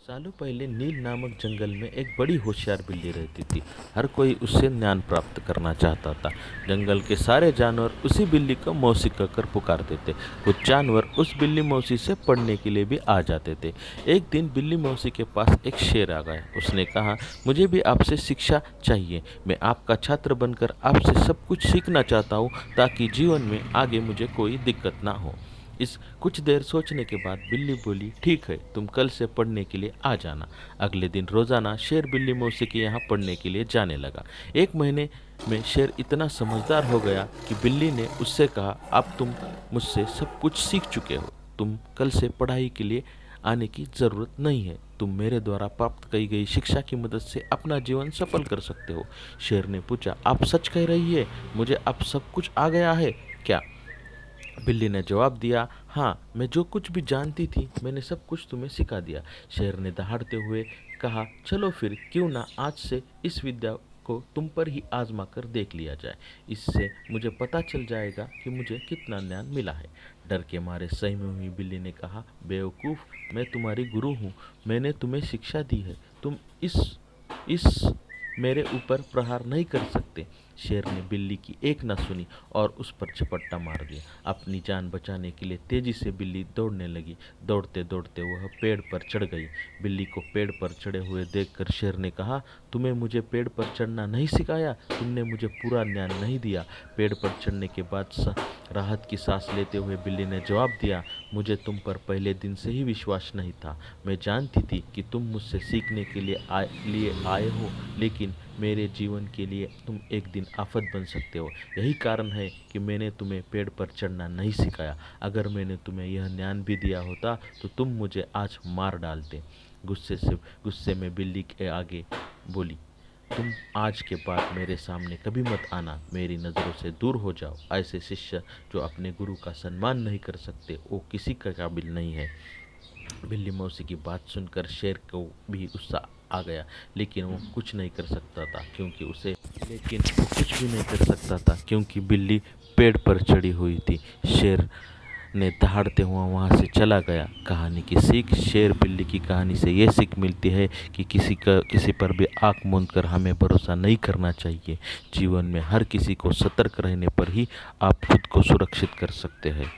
सालों पहले नील नामक जंगल में एक बड़ी होशियार बिल्ली रहती थी। हर कोई उससे ज्ञान प्राप्त करना चाहता था। जंगल के सारे जानवर उसी बिल्ली को मौसी कहकर पुकारते थे। कुछ जानवर उस बिल्ली मौसी से पढ़ने के लिए भी आ जाते थे। एक दिन बिल्ली मौसी के पास एक शेर आ गया। उसने कहा, मुझे भी आपसे शिक्षा चाहिए। मैं आपका छात्र बनकर आपसे सब कुछ सीखना चाहता हूँ, ताकि जीवन में आगे मुझे कोई दिक्कत ना हो। इस कुछ देर सोचने के बाद बिल्ली बोली, ठीक है, तुम कल से पढ़ने के लिए आ जाना। अगले दिन रोजाना शेर बिल्ली मौसी के यहाँ पढ़ने के लिए जाने लगा। एक महीने में शेर इतना समझदार हो गया कि बिल्ली ने उससे कहा, अब तुम मुझसे सब कुछ सीख चुके हो। तुम कल से पढ़ाई के लिए आने की ज़रूरत नहीं है। तुम मेरे द्वारा प्राप्त की गई शिक्षा की मदद से अपना जीवन सफल कर सकते हो। शेर ने पूछा, आप सच कह रही है? मुझे अब सब कुछ आ गया है क्या? बिल्ली ने जवाब दिया, हाँ, मैं जो कुछ भी जानती थी मैंने सब कुछ तुम्हें सिखा दिया। शेर ने दहाड़ते हुए कहा, चलो फिर क्यों ना आज से इस विद्या को तुम पर ही आजमा कर देख लिया जाए। इससे मुझे पता चल जाएगा कि मुझे कितना ज्ञान मिला है। डर के मारे सहमी हुई बिल्ली ने कहा, बेवकूफ़, मैं तुम्हारी गुरु हूँ। मैंने तुम्हें शिक्षा दी है। तुम इस मेरे ऊपर प्रहार नहीं कर सकते। शेर ने बिल्ली की एक न सुनी और उस पर झपट्टा मार दिया। अपनी जान बचाने के लिए तेजी से बिल्ली दौड़ने लगी। दौड़ते दौड़ते वह पेड़ पर चढ़ गई। बिल्ली को पेड़ पर चढ़े हुए देखकर शेर ने कहा, तुम्हें मुझे पेड़ पर चढ़ना नहीं सिखाया, तुमने मुझे पूरा ज्ञान नहीं दिया। पेड़ पर चढ़ने के बाद राहत की सांस लेते हुए बिल्ली ने जवाब दिया, मुझे तुम पर पहले दिन से ही विश्वास नहीं था। मैं जानती थी कि तुम मुझसे सीखने के लिए आए हो, लेकिन मेरे जीवन के लिए तुम एक दिन आफत बन सकते हो। यही कारण है कि मैंने तुम्हें पेड़ पर चढ़ना नहीं सिखाया। अगर मैंने तुम्हें यह ज्ञान भी दिया होता तो तुम मुझे आज मार डालते। गुस्से में बिल्ली के आगे बोली, तुम आज के बाद मेरे सामने कभी मत आना। मेरी नज़रों से दूर हो जाओ। ऐसे शिष्य जो अपने गुरु का सम्मान नहीं कर सकते, वो किसी का काबिल नहीं है। बिल्ली मौसी की बात सुनकर शेर को भी गुस्सा आ गया, लेकिन वो कुछ नहीं कर सकता था क्योंकि बिल्ली पेड़ पर चढ़ी हुई थी। शेर ने दहाड़ते हुआ वहाँ से चला गया। कहानी की सीख, शेर बिल्ली की कहानी से ये सीख मिलती है कि किसी पर भी आँख मूंद कर हमें भरोसा नहीं करना चाहिए। जीवन में हर किसी को सतर्क रहने पर ही आप खुद को सुरक्षित कर सकते हैं।